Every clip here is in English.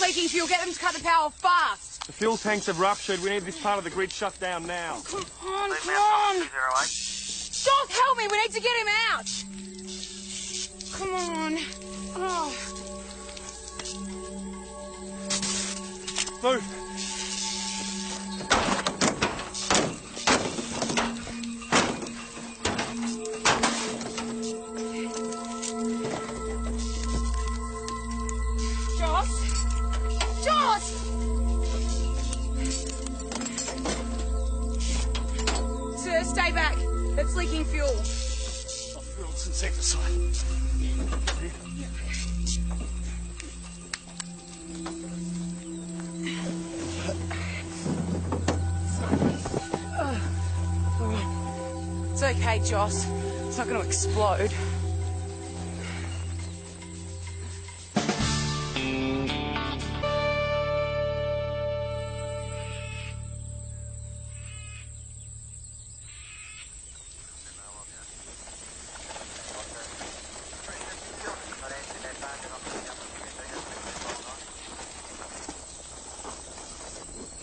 leaking fuel. Get them to cut the power fast. The fuel tanks have ruptured. We need this part of the grid shut down now. Come on, come on. Joss, help me. We need to get him out. Come on. Oh. Move. Sir, stay back. That's leaking fuel. Off-fuel's insecticide. It's okay, Joss. It's not going to explode.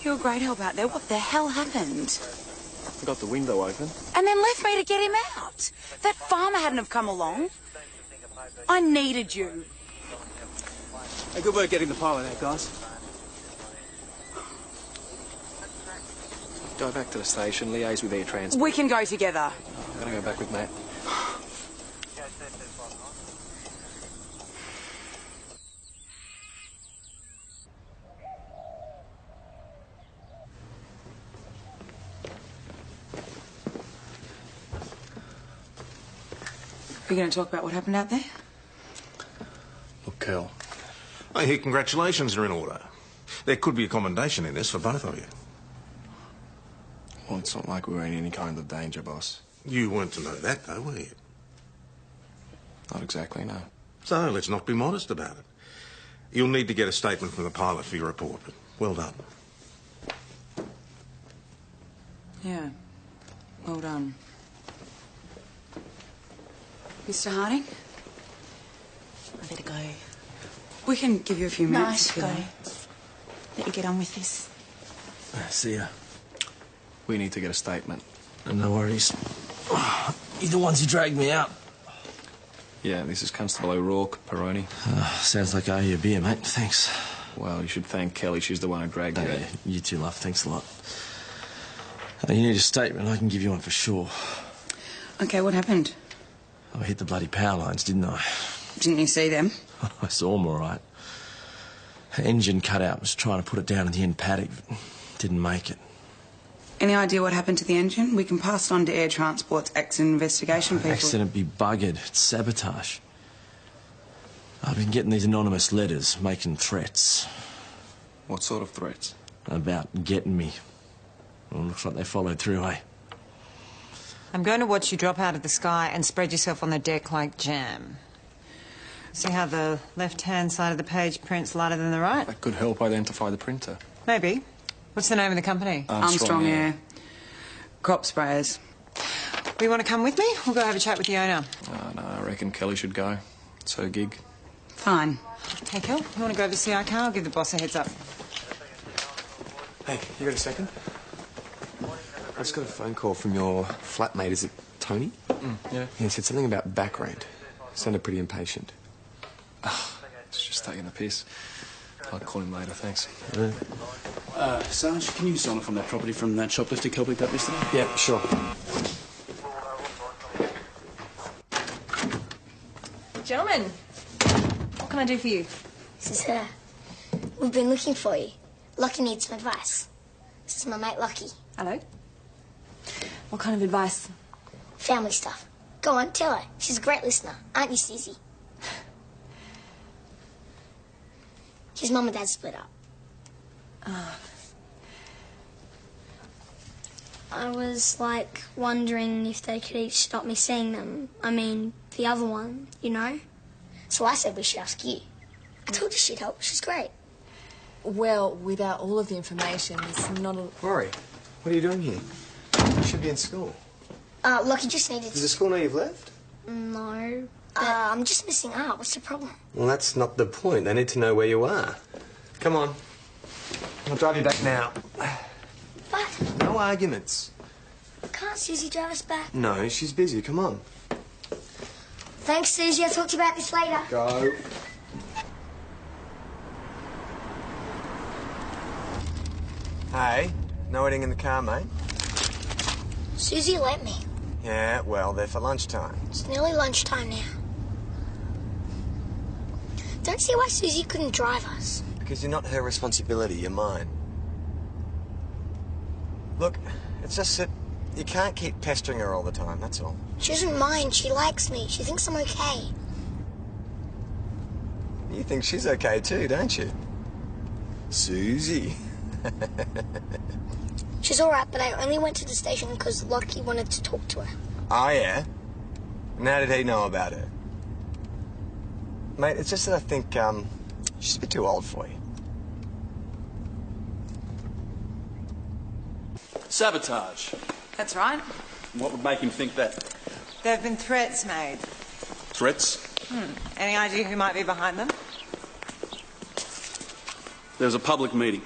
You're a great help out there. What the hell happened? I got the window open. And then left me to get him out. That farmer hadn't have come along. I needed you. Hey, good work getting the pilot out, guys. Go back to the station, liaise with air transport. We can go together. I'm gonna go back with Matt. Are you going to talk about what happened out there? Look, Kel, I hear congratulations are in order. There could be a commendation in this for both of you. Well, it's not like we were in any kind of danger, boss. You weren't to know that, though, were you? Not exactly, no. So let's not be modest about it. You'll need to get a statement from the pilot for your report, but well done. Yeah. Well done. Mr. Harding? I better go. We can give you a few minutes. No, go. Let you get on with this. See ya. We need to get a statement. No worries. You're the ones who dragged me out. Yeah, this is Constable O'Rourke, Peroni. Sounds like I owe you a beer, mate. Thanks. Well, you should thank Kelly. She's the one who dragged you out. You too, love. Thanks a lot. You need a statement. I can give you one for sure. Okay, what happened? I hit the bloody power lines, didn't I? Didn't you see them? I saw them all right. Engine cut out. Was trying to put it down in the end paddock. Didn't make it. Any idea what happened to the engine? We can pass it on to Air Transport's accident investigation people. Accident be buggered. It's sabotage. I've been getting these anonymous letters, making threats. What sort of threats? About getting me. Well, looks like they followed through, eh? I'm going to watch you drop out of the sky and spread yourself on the deck like jam. See how the left-hand side of the page prints lighter than the right? That could help identify the printer. Maybe. What's the name of the company? Armstrong Air. Crop sprayers. We want to come with me? We'll go have a chat with the owner. No, I reckon Kelly should go. It's her gig. Fine. Hey, Kel, you want to grab the CI car? I'll give the boss a heads up. Hey, you got a second? I just got a phone call from your flatmate. Is it Tony? Yeah. He said something about back rent. Sounded pretty impatient. It's just taking the piss. I'll call him later, thanks. Sarge, can you sign off on that property from that shoplifter Kel picked up yesterday? Yeah, sure. Gentlemen, what can I do for you? This is her. We've been looking for you. Lucky needs some advice. This is my mate Lucky. Hello. What kind of advice? Family stuff. Go on, tell her. She's a great listener. Aren't you, Susie? His mum and dad split up. I was, like, wondering if they could each stop me seeing them. I mean, the other one, you know? So I said we should ask you. I told you she'd help. She's great. Well, without all of the information, it's not a... Rory, what are you doing here? You should be in school. Lucky just needed... Does the school know you've left? No. I'm just missing out. What's the problem? Well, that's not the point. They need to know where you are. Come on. I'll drive you back now. But No arguments. can't Susie drive us back? No, she's busy. Come on. Thanks, Susie. I'll talk to you about this later. Go. Hey, no eating in the car, mate? Susie let me. Yeah, well, they're for lunchtime. It's nearly lunchtime now. Don't see why Susie couldn't drive us. Because you're not her responsibility, you're mine. Look, it's just that you can't keep pestering her all the time, that's all. She doesn't mind. She likes me. She thinks I'm okay. You think she's okay too, don't you? Susie. She's all right, but I only went to the station because Lockie wanted to talk to her. Oh, yeah? And how did he know about her? Mate, it's just that I think, she's a bit too old for you. Sabotage. That's right. What would make him think that? There have been threats made. Threats? Any idea who might be behind them? There was a public meeting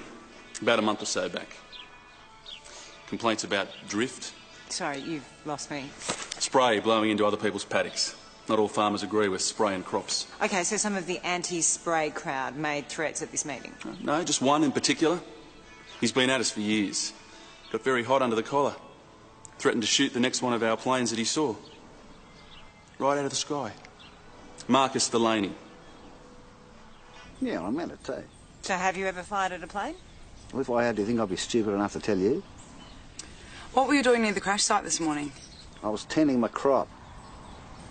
about a month or so back. Complaints about drift, Sorry, you've lost me. spray blowing into other people's paddocks. Not all farmers agree with spraying crops. Okay, so some of the anti-spray crowd made threats at this meeting. No, just one in particular. He's been at us for years. Got very hot under the collar. Threatened to shoot the next one of our planes that he saw. Right out of the sky. Marcus Delaney. Yeah, I meant it too. So have you ever fired at a plane? Well, if I had, do you think I'd be stupid enough to tell you? What were you doing near the crash site this morning? I was tending my crop.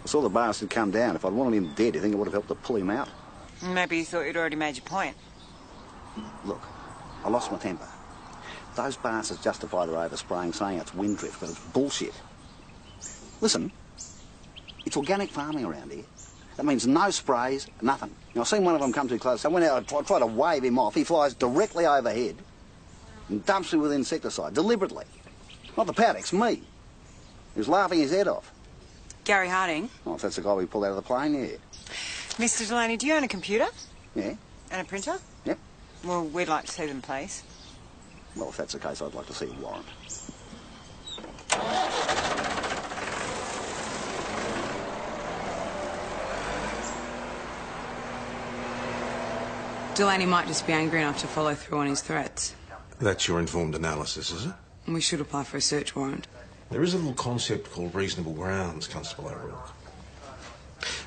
I saw the bastard come down. If I'd wanted him dead, do you think it would have helped to pull him out? Maybe you thought you'd already made your point. Look, I lost my temper. Those bastards justify their overspraying, saying it's wind drift, but it's bullshit. Listen, it's organic farming around here. That means no sprays, nothing. Now, I've seen one of them come too close. I went out and tried to wave him off. He flies directly overhead and dumps me with insecticide, deliberately. Not the paddocks, me. He was laughing his head off. Gary Harding? Oh, if that's the guy we pulled out of the plane, yeah. Mr. Delaney, do you own a computer? Yeah? And a printer? Yep. Well, we'd like to see them, please. Well, if that's the case, I'd like to see a warrant. Delaney might just be angry enough to follow through on his threats. That's your informed analysis, is it? And we should apply for a search warrant. There is a little concept called reasonable grounds, Constable O'Rourke.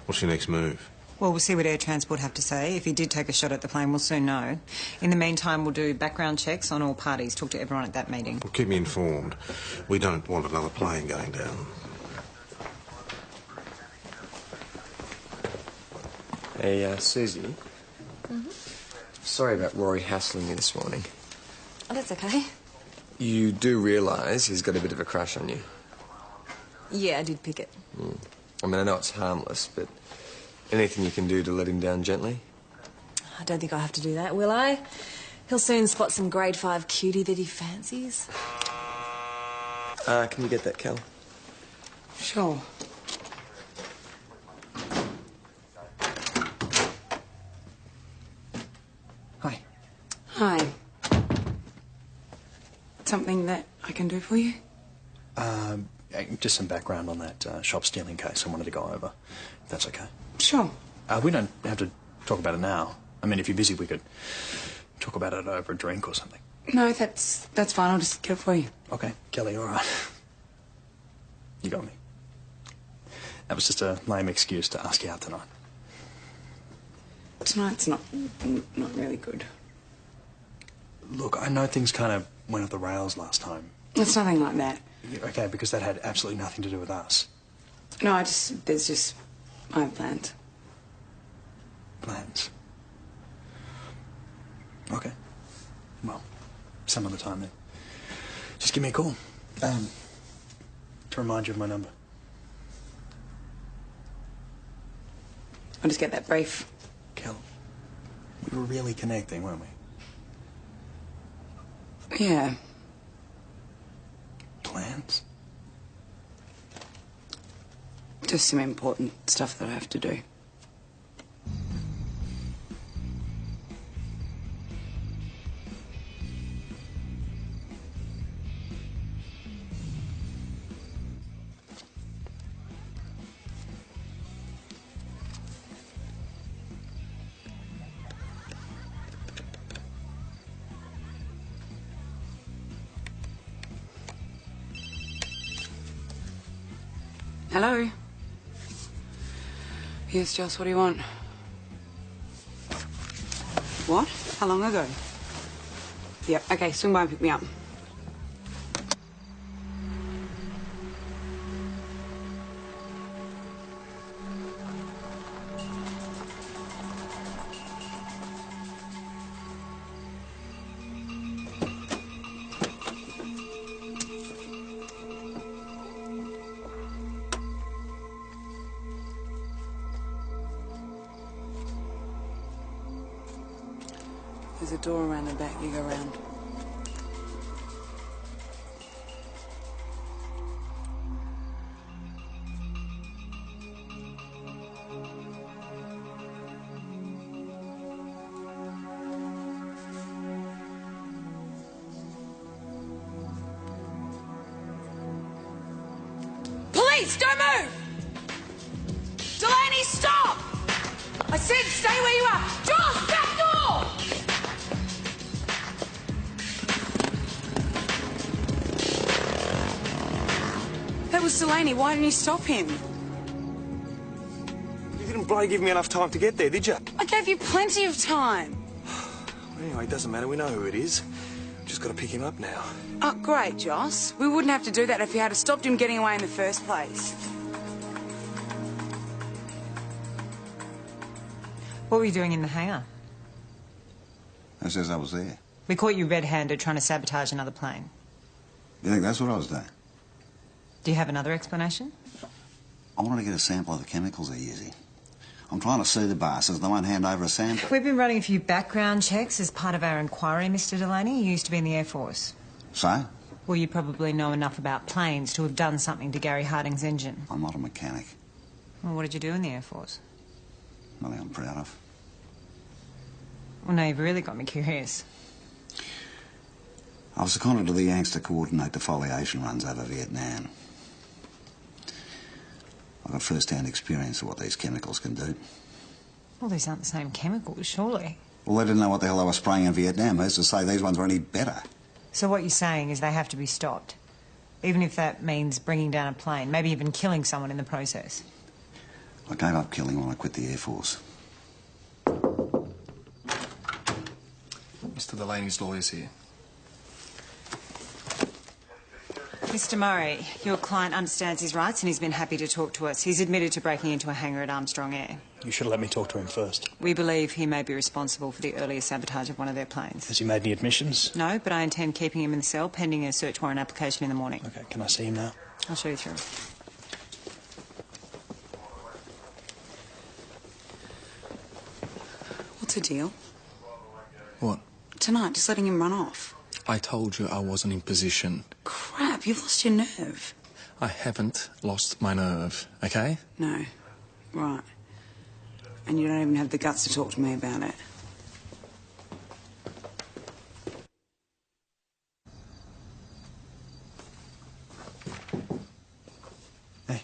What's your next move? Well, we'll see what Air Transport have to say. If he did take a shot at the plane, we'll soon know. In the meantime, we'll do background checks on all parties, talk to everyone at that meeting. Well, keep me informed. We don't want another plane going down. Hey, Susie. Mm-hmm. Sorry about Rory hassling you this morning. Oh, that's okay. You do realise he's got a bit of a crush on you? Yeah, I did pick it. I mean, I know it's harmless, but anything you can do to let him down gently? I don't think I'll have to do that, will I? He'll soon spot some grade 5 cutie that he fancies. Can you get that, Cal? Sure. Hi. Hi. Something that I can do for you? Just some background on that shop stealing case I wanted to go over, if that's okay. Sure. We don't have to talk about it now. I mean, if you're busy, we could talk about it over a drink or something. No, that's fine. I'll just get it for you. Okay, Kelly, all right. You got me. That was just a lame excuse to ask you out tonight. Tonight's not really good. Look, I know things kind of went off the rails last time. It's nothing like that. Okay, because that had absolutely nothing to do with us. No, I have plans. Plans? Okay. Well, some other time then. Just give me a call. To remind you of my number. I'll just get that brief. Kel, we were really connecting, weren't we? Yeah. Plans? Just some important stuff that I have to do. Hello? Yes, Joss, what do you want? What? How long ago? Yep, okay, swing by and pick me up. There's a door around the back. You go round. Police, don't move! Delaney, stop! I said stay where you are. Joss, back door! That was Delaney. Why didn't you stop him? You didn't bloody give me enough time to get there, did you? I gave you plenty of time. Anyway, it doesn't matter. We know who it is. Just got to pick him up now. Oh, great, Joss. We wouldn't have to do that if you had stopped him getting away in the first place. What were you doing in the hangar? Who says I was there? We caught you red-handed trying to sabotage another plane. You think that's what I was doing? Do you have another explanation? I wanted to get a sample of the chemicals they're using. I'm trying to sue the bastards. They won't hand over a sample. We've been running a few background checks as part of our inquiry, Mr. Delaney. You used to be in the Air Force. So? Well, you probably know enough about planes to have done something to Gary Harding's engine. I'm not a mechanic. Well, what did you do in the Air Force? Nothing I'm proud of. Well, now you've really got me curious. I was seconded to the Yanks to coordinate defoliation runs over Vietnam. I've got first-hand experience of what these chemicals can do. Well, these aren't the same chemicals, surely. Well, they didn't know what the hell they were spraying in Vietnam. Who's to say these ones were any better? So what you're saying is they have to be stopped, even if that means bringing down a plane, maybe even killing someone in the process. I gave up killing when I quit the Air Force. Mr. Delaney's lawyer's here. Mr. Murray, your client understands his rights and he's been happy to talk to us. He's admitted to breaking into a hangar at Armstrong Air. You should have let me talk to him first. We believe he may be responsible for the earlier sabotage of one of their planes. Has he made any admissions? No, but I intend keeping him in the cell pending a search warrant application in the morning. Okay, can I see him now? I'll show you through. What's the deal? What? Tonight, just letting him run off. I told you I wasn't in position. Crap, you've lost your nerve. I haven't lost my nerve, okay? No. Right. And you don't even have the guts to talk to me about it. Hey.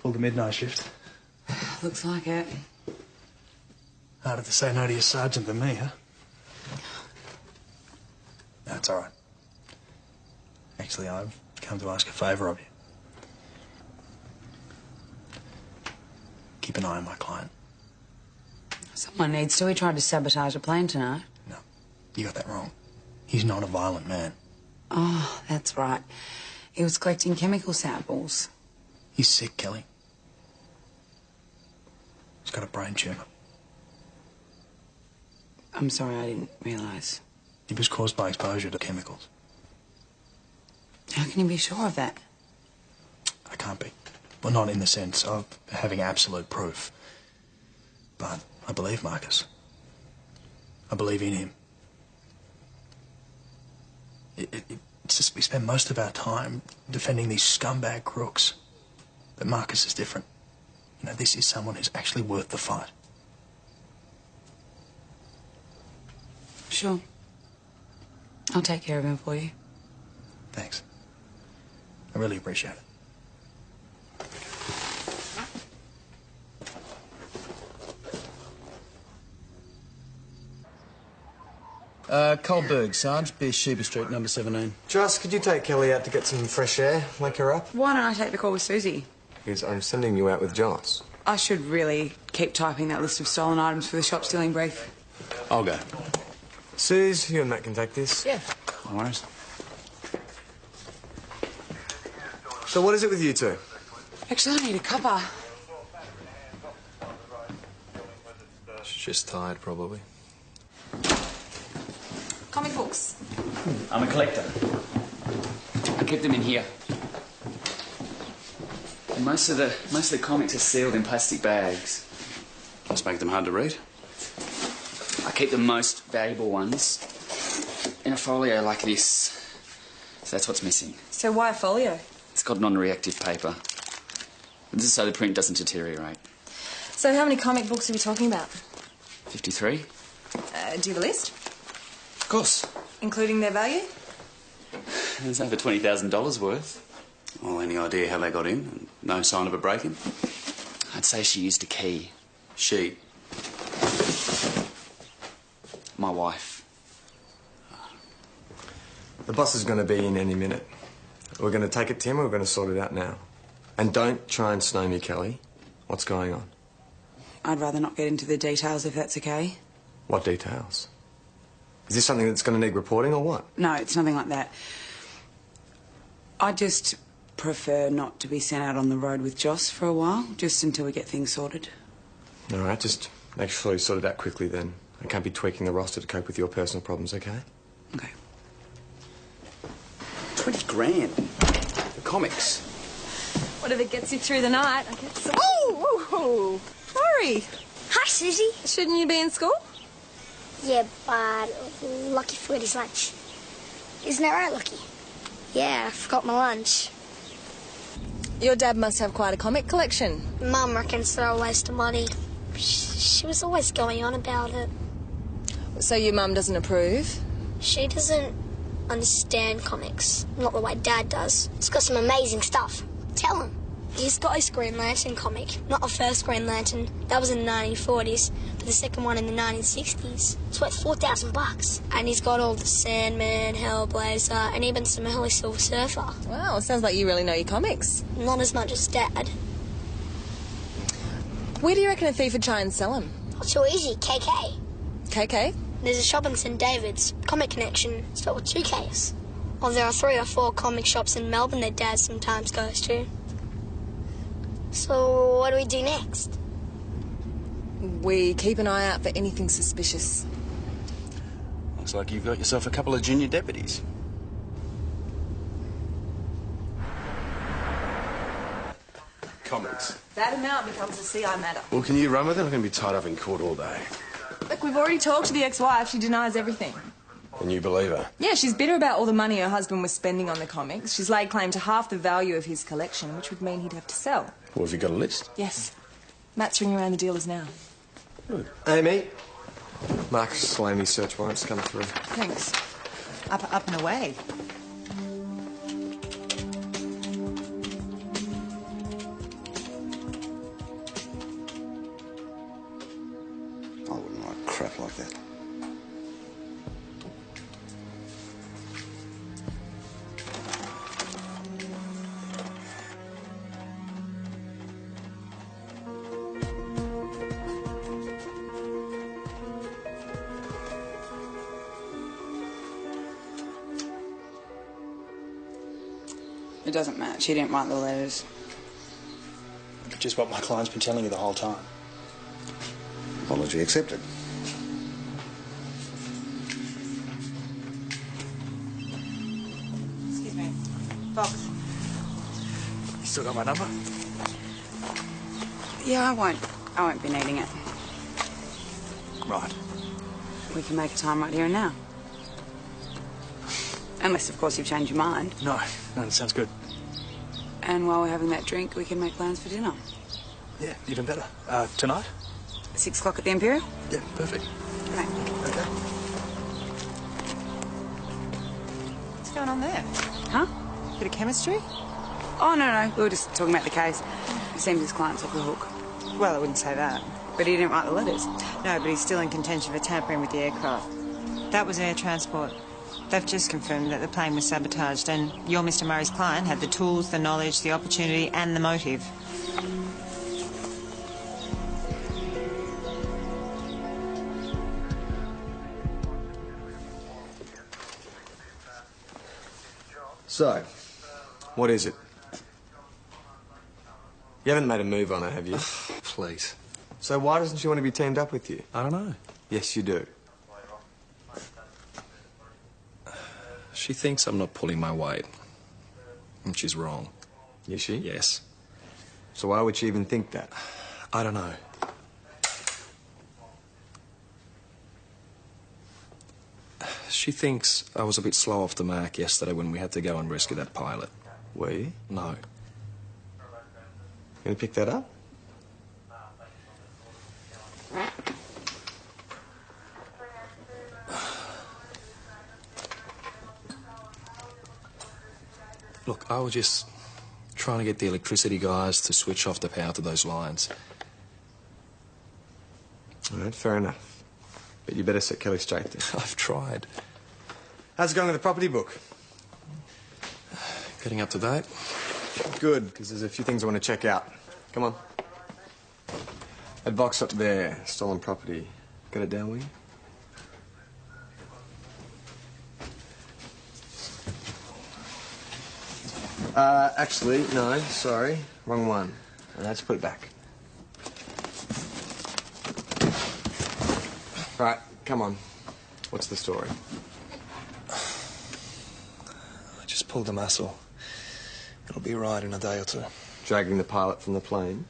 Pulled the midnight shift. Looks like it. Harder to say no to your sergeant than me, huh? That's all right. Actually, I've come to ask a favour of you. Keep an eye on my client. Someone needs to. He tried to sabotage a plane tonight. No, you got that wrong. He's not a violent man. Oh, that's right. He was collecting chemical samples. He's sick, Kelly. He's got a brain tumour. I'm sorry, I didn't realise. It was caused by exposure to chemicals. How can you be sure of that? I can't be. Well, not in the sense of having absolute proof. But I believe Marcus. I believe in him. It's just we spend most of our time defending these scumbag crooks. But Marcus is different. You know, this is someone who's actually worth the fight. Sure. I'll take care of him for you. Thanks. I really appreciate it. Coldberg, Sarge, Beersheba Street, number 17. Joss, could you take Kelly out to get some fresh air? Wake her up? Why don't I take the call with Susie? Because I'm sending you out with Joss. I should really keep typing that list of stolen items for the shop stealing brief. I'll go. Suze, you and Matt can take this. Yeah. No worries. So what is it with you two? Actually, I need a cuppa. She's just tired, probably. Comic books. I'm a collector. I keep them in here. And most of the comics are sealed in plastic bags. Must make them hard to read. I keep the most valuable ones in a folio like this. So that's what's missing. So why a folio? It's got non-reactive paper. This is so the print doesn't deteriorate. So how many comic books are we talking about? 53? Do you have a list? Of course. Including their value? There's over $20,000 worth. Well, any idea how they got in? No sign of a break-in? I'd say she used a key. She. My wife. The boss is going to be in any minute. We're going to take it to him, or we're going to sort it out now. And don't try and snow me, Kelly. What's going on? I'd rather not get into the details if that's okay. What details? Is this something that's going to need reporting or what? No, it's nothing like that. I just prefer not to be sent out on the road with Joss for a while, just until we get things sorted. All right, just make sure you sort it out quickly then. I can't be tweaking the roster to cope with your personal problems, okay? Okay. 20 grand. The comics. Whatever gets you through the night, I guess. Oh! Sorry. Hi, Susie. Shouldn't you be in school? Yeah, but Lucky forgot his lunch. Isn't that right, Lucky? Yeah, I forgot my lunch. Your dad must have quite a comic collection. Mum reckons they're a waste of money. She was always going on about it. So your mum doesn't approve? She doesn't understand comics, not the way Dad does. It's got some amazing stuff. Tell him. He's got his Green Lantern comic, not the first Green Lantern. That was in the 1940s, but the second one in the 1960s. It's worth $4,000. And he's got all the Sandman, Hellblazer, and even some early Silver Surfer. Wow, sounds like you really know your comics. Not as much as Dad. Where do you reckon a thief would try and sell them? Not too easy, KK. KK? There's a shop in St David's, Comic Connection, spelled with 2 Ks. Or there are 3 or 4 comic shops in Melbourne that Dad sometimes goes to. So what do we do next? We keep an eye out for anything suspicious. Looks like you've got yourself a couple of junior deputies. Comics. That amount becomes a CI matter. Well, can you run with it? I'm going to be tied up in court all day. Look, we've already talked to the ex-wife. She denies everything. And you believe her? Yeah, she's bitter about all the money her husband was spending on the comics. She's laid claim to half the value of his collection, which would mean he'd have to sell. Well, have you got a list? Yes. Matt's ringing around the dealers now. Good. Amy. Marcus Salami's search warrant's come through. Thanks. Up and away. I wouldn't like crap like that. It doesn't matter. She didn't write the letters. Just what my client's been telling you the whole time. Apology accepted. Excuse me. Fox. You still got my number? Yeah, I won't be needing it. Right. We can make a time right here and now. Unless, of course, you've changed your mind. No, that sounds good. And while we're having that drink, we can make plans for dinner. Yeah, even better. Tonight? 6 o'clock at the Imperial? Yeah, perfect. Right. Okay. What's going on there? Huh? Bit of chemistry? Oh, no. We were just talking about the case. It seems his client's off the hook. Well, I wouldn't say that. But he didn't write the letters. No, but he's still in contention for tampering with the aircraft. That was air transport. They've just confirmed that the plane was sabotaged and your Mr. Murray's client had the tools, the knowledge, the opportunity and the motive. So, what is it? You haven't made a move on her, have you? Please. So why doesn't she want to be teamed up with you? I don't know. Yes, you do. She thinks I'm not pulling my weight. And she's wrong. Is she? Yes. So why would she even think that? I don't know. She thinks I was a bit slow off the mark yesterday when we had to go and rescue that pilot. Were you? No. Gonna pick that up? Look, I was just trying to get the electricity guys to switch off the power to those lines. All right, fair enough. But you better set Kelly straight then. I've tried. How's it going with the property book? Getting up to date? Good, because there's a few things I want to check out. Come on. That box up there, stolen property. Got it down, will you? Actually, no, sorry. Wrong one. Let's put it back. Right, come on. What's the story? I just pulled a muscle. It'll be right in a day or two. Dragging the pilot from the plane?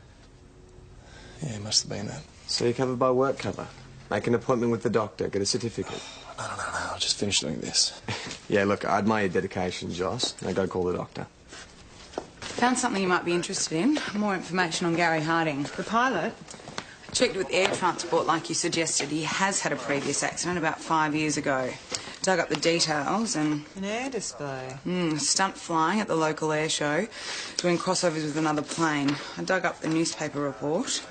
Yeah, it must have been that. So you're covered by work cover. Make an appointment with the doctor, get a certificate. No, I'll just finish doing this. Yeah, look, I admire your dedication, Joss. Now go call the doctor. Found something you might be interested in. More information on Gary Harding. The pilot? I checked with air transport like you suggested. He has had a previous accident about 5 years ago. Dug up the details and... An air display. Stunt flying at the local air show, doing crossovers with another plane. I dug up the newspaper report.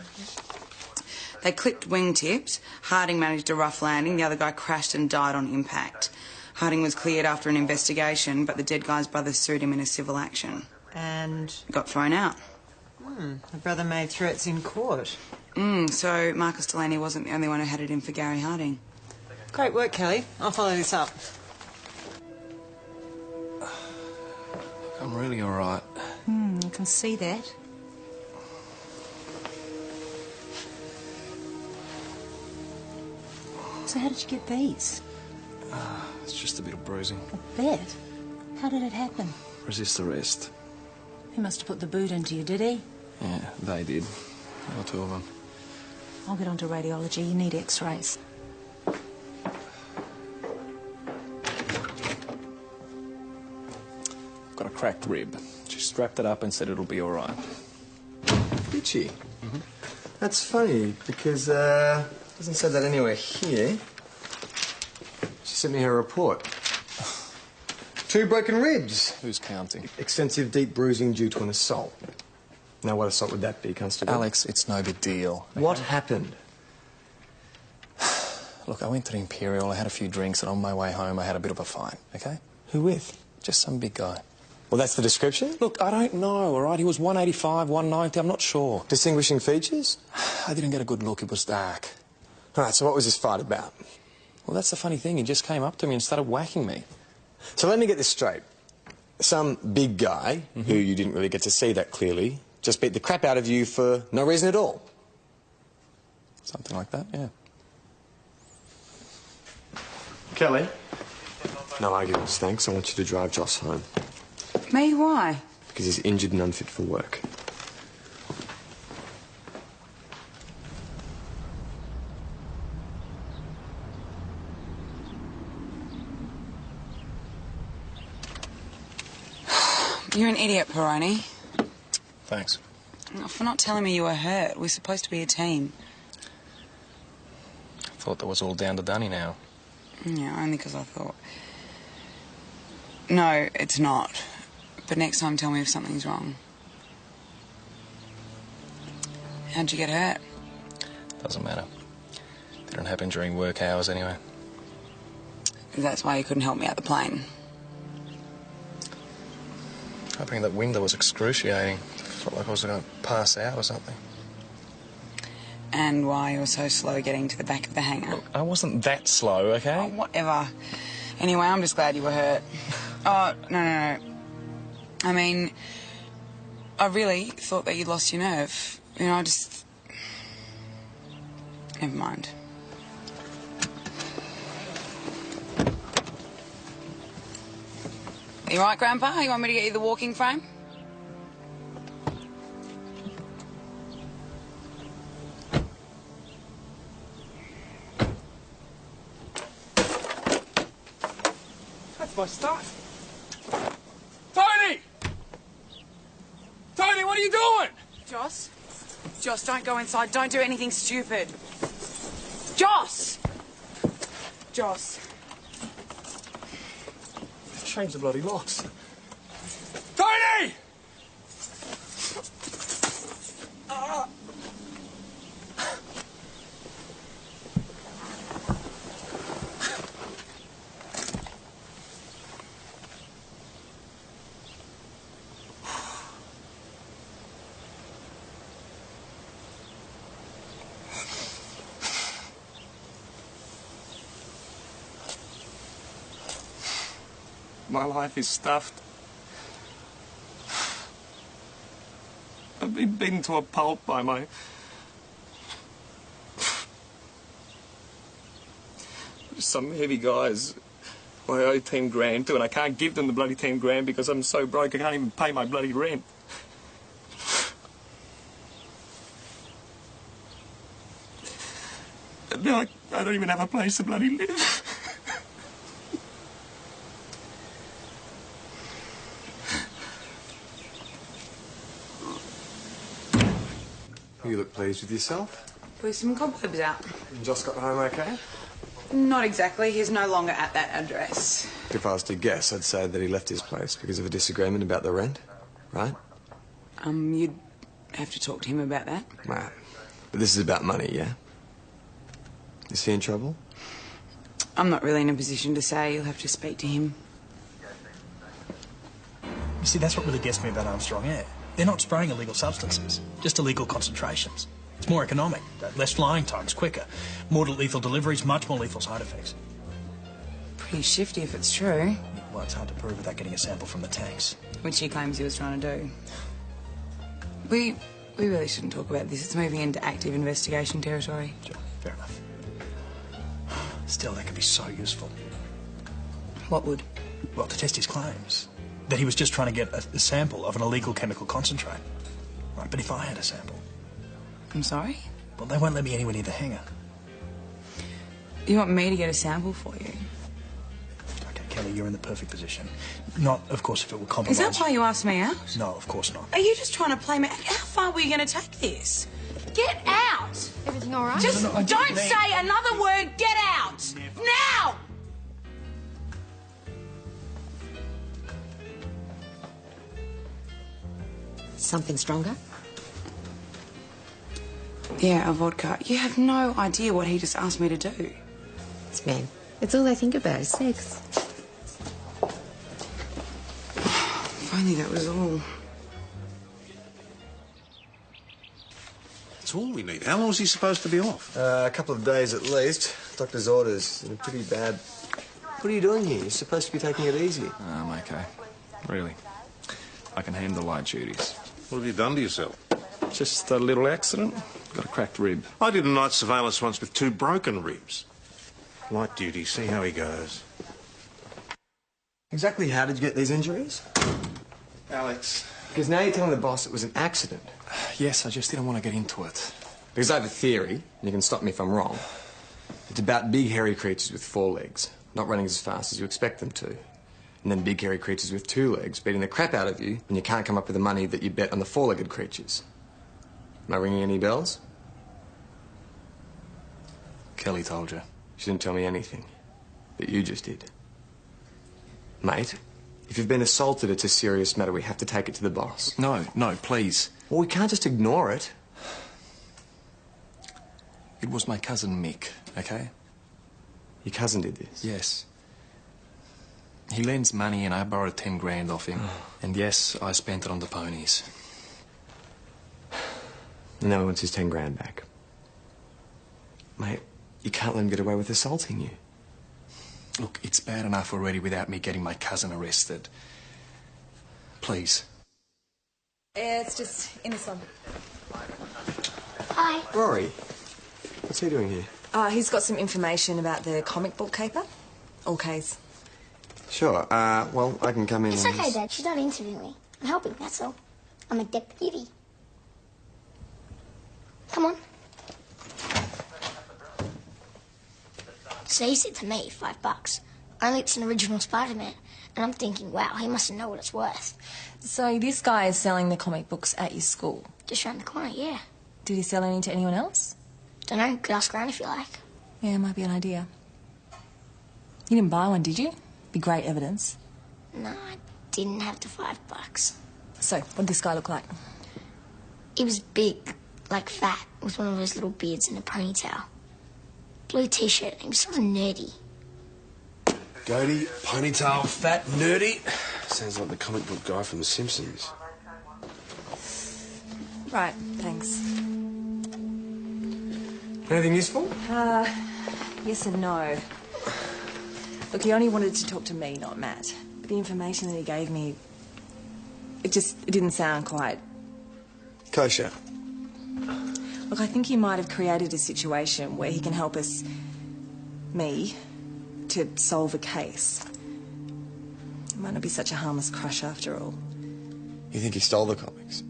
They clipped wingtips. Harding managed a rough landing. The other guy crashed and died on impact. Harding was cleared after an investigation, but the dead guy's brother sued him in a civil action. And? Got thrown out. The brother made threats in court. So Marcus Delaney wasn't the only one who had it in for Gary Harding. Great work, Kelly. I'll follow this up. I'm really all right. I can see that. So how did you get these? It's just a bit of bruising. A bit? How did it happen? Resist arrest. He must have put the boot into you, did he? Yeah, they did. Or two of them. I'll get onto radiology. You need x-rays. I've got a cracked rib. She strapped it up and said it'll be all right. Did she? That's funny, because, doesn't say that anywhere here. She sent me her report. 2 broken ribs. Who's counting? Extensive deep bruising due to an assault. Now, what assault would that be, Constable? Alex, it's no big deal. What happened? Look, I went to the Imperial, I had a few drinks, and on my way home I had a bit of a fight, okay? Who with? Just some big guy. Well, that's the description? Look, I don't know, all right? He was 185, 190, I'm not sure. Distinguishing features? I didn't get a good look, it was dark. All right, so what was this fight about? Well, that's the funny thing, he just came up to me and started whacking me. So let me get this straight. Some big guy, who you didn't really get to see that clearly, just beat the crap out of you for no reason at all. Something like that, yeah. Kelly? No arguments, thanks. I want you to drive Joss home. Me? Why? Because he's injured and unfit for work. You're an idiot, Peroni. Thanks. For not telling me you were hurt. We're supposed to be a team. I thought that was all down to Dunny now. Yeah, only because I thought... No, it's not. But next time tell me if something's wrong. How'd you get hurt? Doesn't matter. Didn't happen during work hours anyway. That's why you couldn't help me out the plane. Hoping that window was excruciating. Felt like I was going to pass out or something. And why you were so slow getting to the back of the hangar. I wasn't that slow, okay? Oh, whatever. Anyway, I'm just glad you were hurt. Oh, no. I mean, I really thought that you'd lost your nerve. You know, I just... Never mind. You right, Grandpa? You want me to get you the walking frame? That's my stuff. Tony! Tony, what are you doing? Joss? Joss, don't go inside. Don't do anything stupid. Joss! Joss. Change the bloody locks. Tony! My life is stuffed. I've been beaten to a pulp by my... some heavy guys who I owe 10 grand to, and I can't give them the bloody 10 grand because I'm so broke I can't even pay my bloody rent. And now I don't even have a place to bloody live. You look pleased with yourself. Blew some cobwebs out. And Joss got home okay? Not exactly. He's no longer at that address. If I was to guess, I'd say that he left his place because of a disagreement about the rent, right? You'd have to talk to him about that. Right. But this is about money, yeah? Is he in trouble? I'm not really in a position to say. You'll have to speak to him. You see, that's what really gets me about Armstrong Air. They're not spraying illegal substances, just illegal concentrations. It's more economic, less flying times, quicker, more lethal deliveries, much more lethal side effects. Pretty shifty if it's true. Well, it's hard to prove without getting a sample from the tanks. Which he claims he was trying to do. We really shouldn't talk about this. It's moving into active investigation territory. Sure, fair enough. Still, that could be so useful. What would? Well, to test his claims. That he was just trying to get a sample of an illegal chemical concentrate. Right, but if I had a sample... I'm sorry? Well, they won't let me anywhere near the hangar. You want me to get a sample for you? Okay, Kelly, you're in the perfect position. Not, of course, if it will compromise... Is that why you asked me out? No, of course not. Are you just trying to play me? How far were you going to take this? Get out! Everything all right? Just No, don't say another word. Get out! Now! Something stronger? Yeah, a vodka. You have no idea what he just asked me to do. It's men. It's all they think about is sex. If only that was all. That's all we need. How long is he supposed to be off? A couple of days at least. Doctor's orders. In a pretty bad... What are you doing here? You're supposed to be taking it easy. I'm okay. Really. I can handle light duties. What have you done to yourself? Just a little accident. Got a cracked rib. I did a night surveillance once with 2 broken ribs. Light duty, see how he goes. Exactly how did you get these injuries? Alex. Because now you're telling the boss it was an accident. Yes, I just didn't want to get into it. Because I have a theory, and you can stop me if I'm wrong. It's about big hairy creatures with 4 legs, not running as fast as you expect them to. And then big hairy creatures with 2 legs beating the crap out of you when you can't come up with the money that you bet on the 4-legged creatures. Am I ringing any bells? Kelly told you. She didn't tell me anything. But you just did. Mate, if you've been assaulted, it's a serious matter. We have to take it to the boss. No, please. Well, we can't just ignore it. It was my cousin Mick, okay? Your cousin did this? Yes. He lends money and I borrowed 10 grand off him. And yes, I spent it on the ponies. And now he wants his 10 grand back. Mate, you can't let him get away with assaulting you. Look, it's bad enough already without me getting my cousin arrested. Please. It's just in this one. Hi. Rory, what's he doing here? He's got some information about the comic book caper. All case. Sure, well, I can come in. It's okay, Dad. She's not interviewing me. I'm helping, that's all. I'm a deputy. Come on. So he said to me, $5. Only it's an original Spider-Man. And I'm thinking, wow, he must know what it's worth. So this guy is selling the comic books at your school? Just round the corner, yeah. Did he sell any to anyone else? Dunno, could ask around if you like. Yeah, might be an idea. You didn't buy one, did you? Be great evidence. No, I didn't have the $5. So, what did this guy look like? He was big, like fat, with one of those little beards and a ponytail. Blue t-shirt, he was sort of nerdy. Goatee, ponytail, fat, nerdy. Sounds like the comic book guy from The Simpsons. Right, thanks. Anything useful? Yes and no. Look, he only wanted to talk to me, not Matt. But the information that he gave me, it didn't sound quite... Kosher. Look, I think he might have created a situation where he can help us, me, to solve a case. It might not be such a harmless crush after all. You think he stole the comics?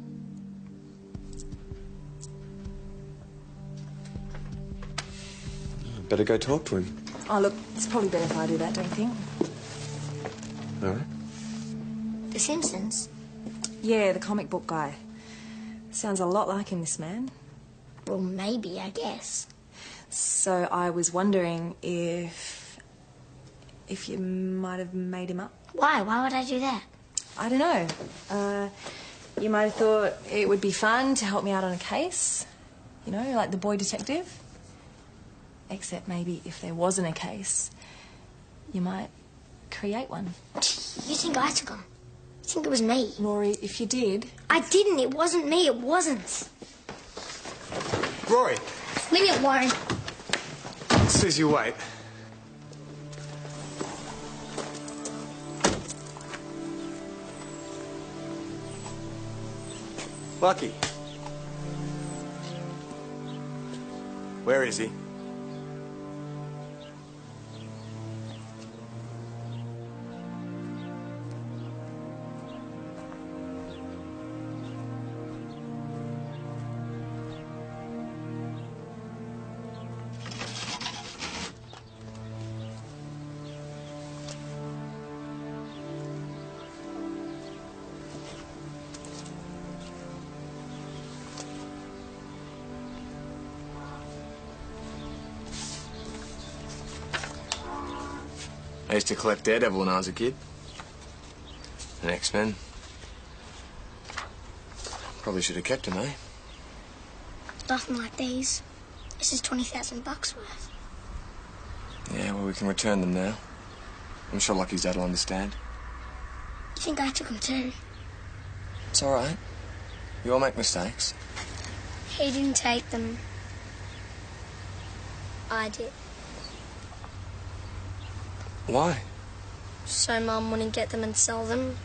Better go talk to him. Oh, look, it's probably better if I do that, don't you think? All right. The Simpsons? Yeah, the comic book guy. Sounds a lot like him, this man. Well, maybe, I guess. So I was wondering if you might have made him up. Why? Why would I do that? I don't know. You might have thought it would be fun to help me out on a case. You know, like the boy detective. Except maybe if there wasn't a case, you might create one. You think I took him? You think it was me? Rory, if you did... I didn't. It wasn't me. It wasn't. Rory! Leave me alone. Susie, wait. Lucky. Where is he? I used to collect Daredevil when I was a kid. And X-Men. Probably should have kept him, eh? Nothing like these. This is $20,000 worth. Yeah, well, we can return them now. I'm sure Lucky's dad will understand. You think I took them too? It's all right. We all make mistakes. He didn't take them. I did. Why? So Mum wouldn't get them and sell them.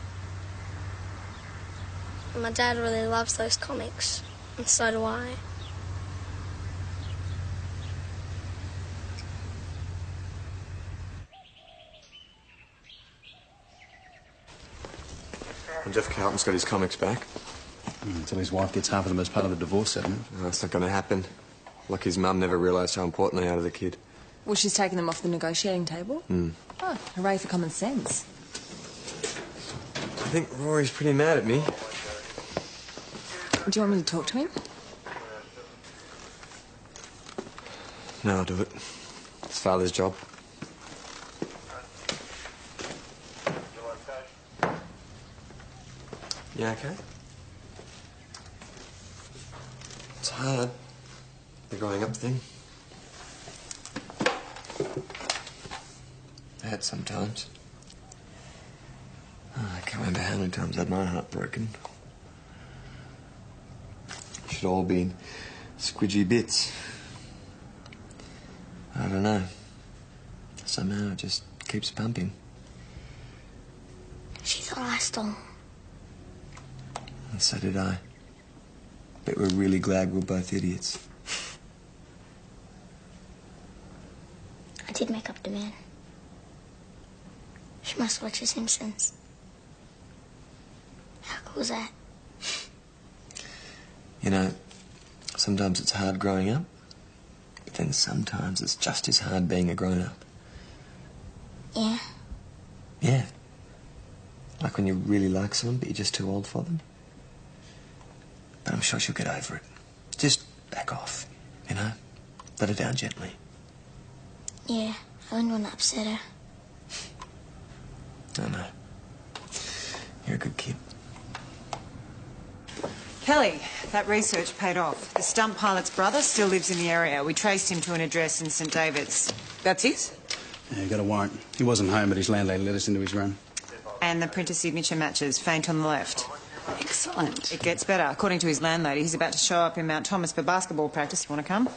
And my dad really loves those comics, and so do I. Well, Jeff Carlton's got his comics back. Until his wife gets half of them as part of the divorce settlement. No, that's not going to happen. Lucky's mum never realised how important they are to the kid. Well, she's taken them off the negotiating table. Oh, hooray for common sense. I think Rory's pretty mad at me. Do you want me to talk to him? No, I'll do it. It's Father's job. You okay? It's hard, the growing up thing. It hurts sometimes. Oh, I can't remember how many times I had my heart broken. Should all been squidgy bits. I don't know. Somehow it just keeps pumping. She thought I stole. And so did I. But we're really glad we're both idiots. I did make up the man. She must watch The Simpsons. How cool was that? You know, sometimes it's hard growing up, but then sometimes it's just as hard being a grown-up. Yeah? Yeah. Like when you really like someone, but you're just too old for them. But I'm sure she'll get over it. Just back off, you know? Let her down gently. Yeah, I wouldn't want to upset her. I know. You're a good kid. Kelly, that research paid off. The stunt pilot's brother still lives in the area. We traced him to an address in St David's. That's his? Yeah, got a warrant. He wasn't home, but his landlady let us into his room. And the printer signature matches, faint on the left. Excellent. It gets better. According to his landlady, he's about to show up in Mount Thomas for basketball practice. Want to come?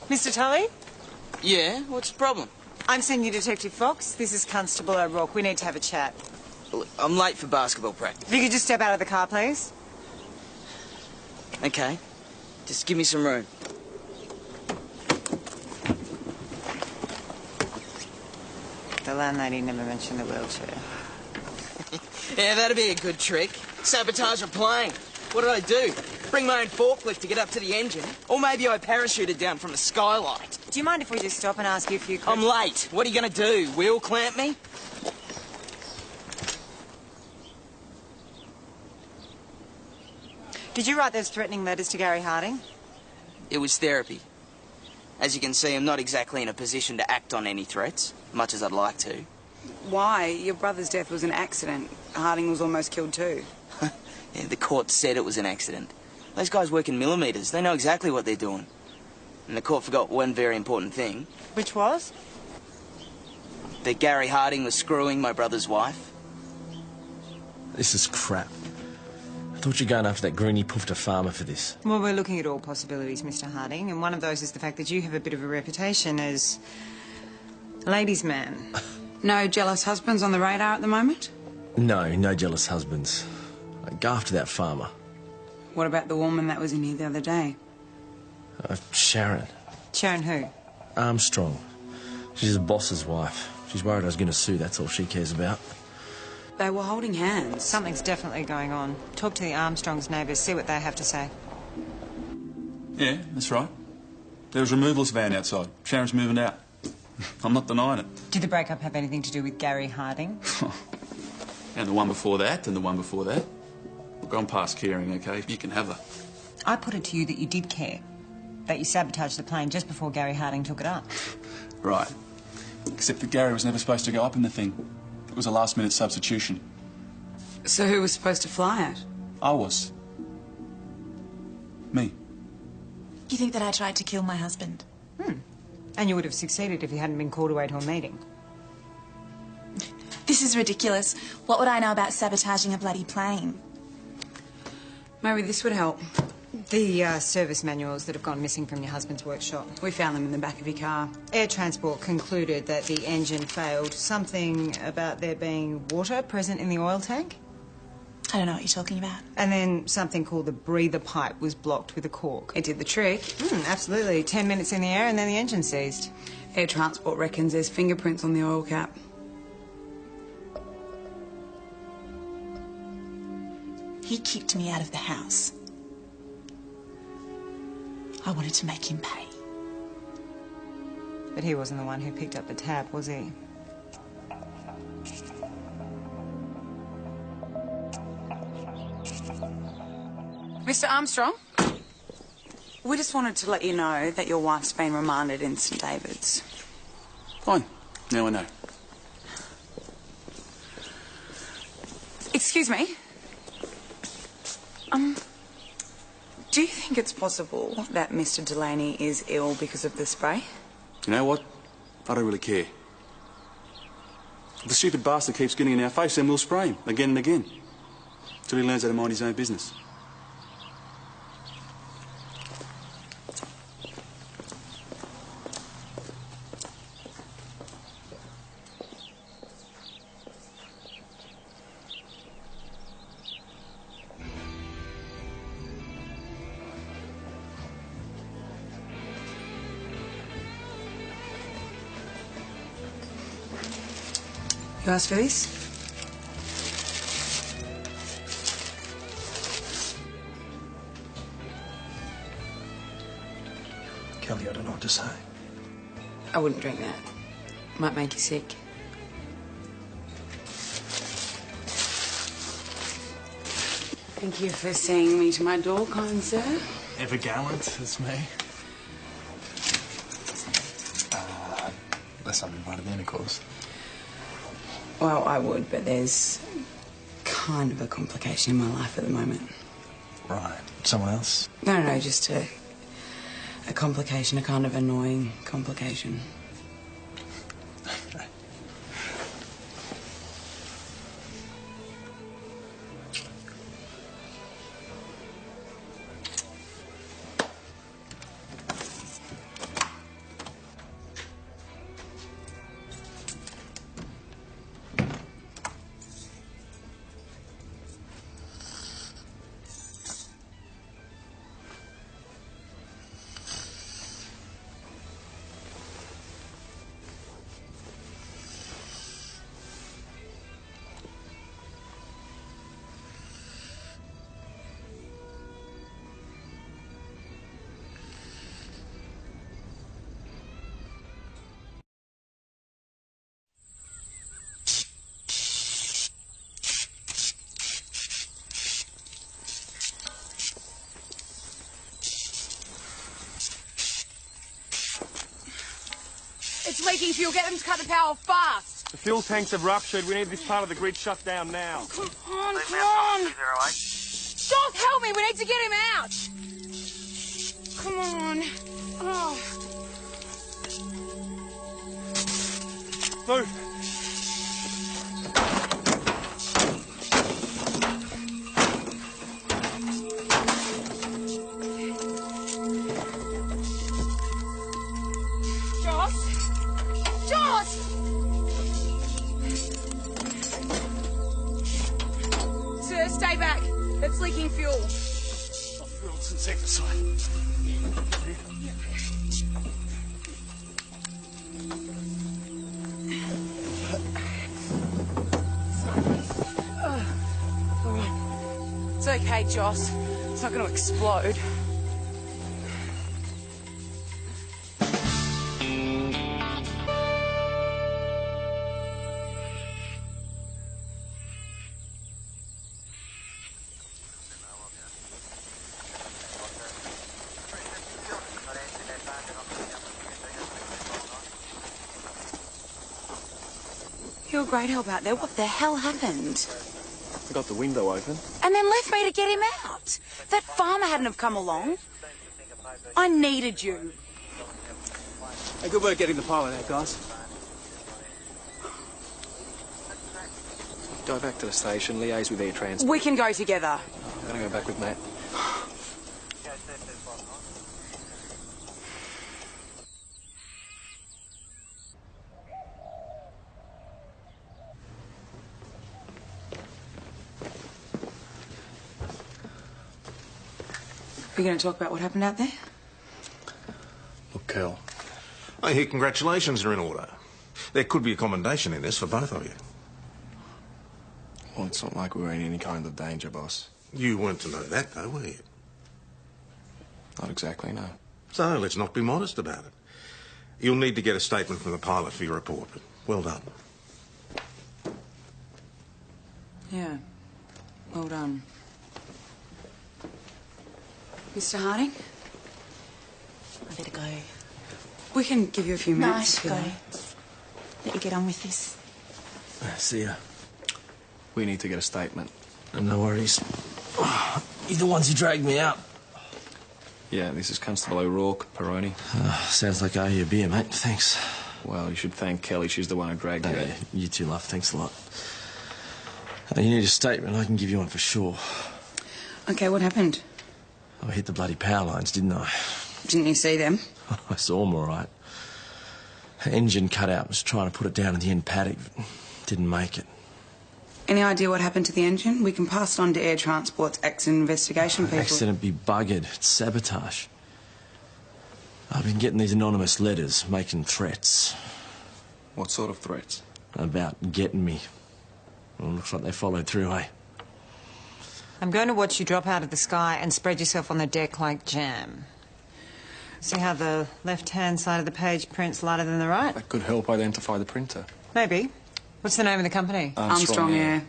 Mr Tully? Yeah, what's the problem? I'm Senior Detective Fox. This is Constable O'Rourke. We need to have a chat. Look, I'm late for basketball practice. If you could just step out of the car, please. Okay. Just give me some room. The landlady never mentioned the wheelchair. Yeah, that'd be a good trick. Sabotage a plane. What did I do? Bring my own forklift to get up to the engine? Or maybe I parachuted down from the skylight. Do you mind if we just stop and ask you a few questions? I'm late. What are you going to do? Wheel clamp me? Did you write those threatening letters to Gary Harding? It was therapy. As you can see, I'm not exactly in a position to act on any threats, much as I'd like to. Why? Your brother's death was an accident. Harding was almost killed too. Yeah, the court said it was an accident. Those guys work in millimetres. They know exactly what they're doing. And the court forgot one very important thing. Which was? That Gary Harding was screwing my brother's wife. This is crap. I thought you were going after that greeny poofter farmer for this. Well, we're looking at all possibilities, Mr Harding, and one of those is the fact that you have a bit of a reputation as a ladies' man. No jealous husbands on the radar at the moment? No jealous husbands. Go after that farmer. What about the woman that was in here the other day? Sharon. Sharon who? Armstrong. She's a boss's wife. She's worried I was going to sue, that's all she cares about. They were holding hands. Something's definitely going on. Talk to the Armstrongs' neighbours, see what they have to say. Yeah, that's right. There was a removals van outside. Sharon's moving out. I'm not denying it. Did the breakup have anything to do with Gary Harding? And the one before that, and the one before that. Look, I'm past caring, OK? You can have her. I put it to you that you did care. That you sabotaged the plane just before Gary Harding took it up. Right. Except that Gary was never supposed to go up in the thing. It was a last-minute substitution. So who was supposed to fly it? I was. Me. You think that I tried to kill my husband? And you would have succeeded if he hadn't been called away to a meeting. This is ridiculous. What would I know about sabotaging a bloody plane? Maybe this would help. The service manuals that have gone missing from your husband's workshop. We found them in the back of your car. Air Transport concluded that the engine failed. Something about there being water present in the oil tank? I don't know what you're talking about. And then something called the breather pipe was blocked with a cork. It did the trick. Absolutely. 10 minutes in the air and then the engine seized. Air Transport reckons there's fingerprints on the oil cap. He kicked me out of the house. I wanted to make him pay. But he wasn't the one who picked up the tab, was he? Mr. Armstrong? We just wanted to let you know that your wife's been remanded in St David's. Fine. Now I know. Excuse me? Do you think it's possible that Mr. Delaney is ill because of the spray? You know what? I don't really care. If the stupid bastard keeps getting in our face, then we'll spray him again and again. Till he learns how to mind his own business. You asked for this? Kelly, I don't know what to say. I wouldn't drink that. Might make you sick. Thank you for seeing me to my door, kind sir. Ever gallant as me. Unless I'm invited in, of course. Well, I would, but there's kind of a complication in my life at the moment. Right. Someone else? No, just a complication, a kind of annoying complication. It's leaking fuel. Get them to cut the power fast. The fuel tanks have ruptured. We need this part of the grid shut down now. Come on. Joss, help me. We need to get him out. Come on. Oh. Move. Sir, stay back. It's leaking fuel. Fuel's insecticide. All right. It's okay, Joss. It's not going to explode. You're a great help out there. What the hell happened? I got the window open. And then left me to get him out. That farmer hadn't have come along. I needed you. Hey, good work getting the pilot out, guys. Go back to the station, liaise with Air Transport. We can go together. I'm gonna go back with Matt. Are you going to talk about what happened out there? Look, Kel, I hear congratulations are in order. There could be a commendation in this for both of you. Well, it's not like we were in any kind of danger, boss. You weren't to know that, though, were you? Not exactly, no. So let's not be modest about it. You'll need to get a statement from the pilot for your report, but well done. Yeah. Well done. Mr. Harding? I better go. We can give you a few minutes. Nice, go. Let you get on with this. See ya. We need to get a statement. No worries. You're the ones who dragged me out. Yeah, this is Constable O'Rourke, Peroni. Sounds like I owe you a beer, mate. Thanks. Well, you should thank Kelly. She's the one who dragged you. Yeah, you too, love. Thanks a lot. You need a statement. I can give you one for sure. Okay, what happened? I hit the bloody power lines, didn't I? Didn't you see them? I saw them all right. Engine cut out. Was trying to put it down in the end paddock. Didn't make it. Any idea what happened to the engine? We can pass it on to Air Transport's accident investigation people. Accident be buggered. It's sabotage. I've been getting these anonymous letters, making threats. What sort of threats? About getting me. Well, looks like they followed through, eh? I'm going to watch you drop out of the sky and spread yourself on the deck like jam. See how the left-hand side of the page prints lighter than the right? That could help identify the printer. Maybe. What's the name of the company? Armstrong Air.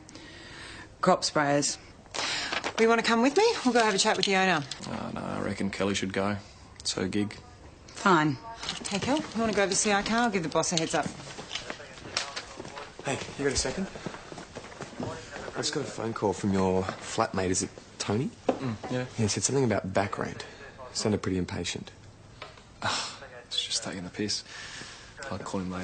Crop sprayers. We want to come with me? We'll go have a chat with the owner. Oh, no, I reckon Kelly should go. It's her gig. Fine. Hey, Kel, you want to grab the CI car? I'll give the boss a heads up. Hey, you got a second? I just got a phone call from your flatmate. Is it Tony? Yeah. Yeah, he said something about back rent. Sounded pretty impatient. It's just taking the piss. I'll call him later.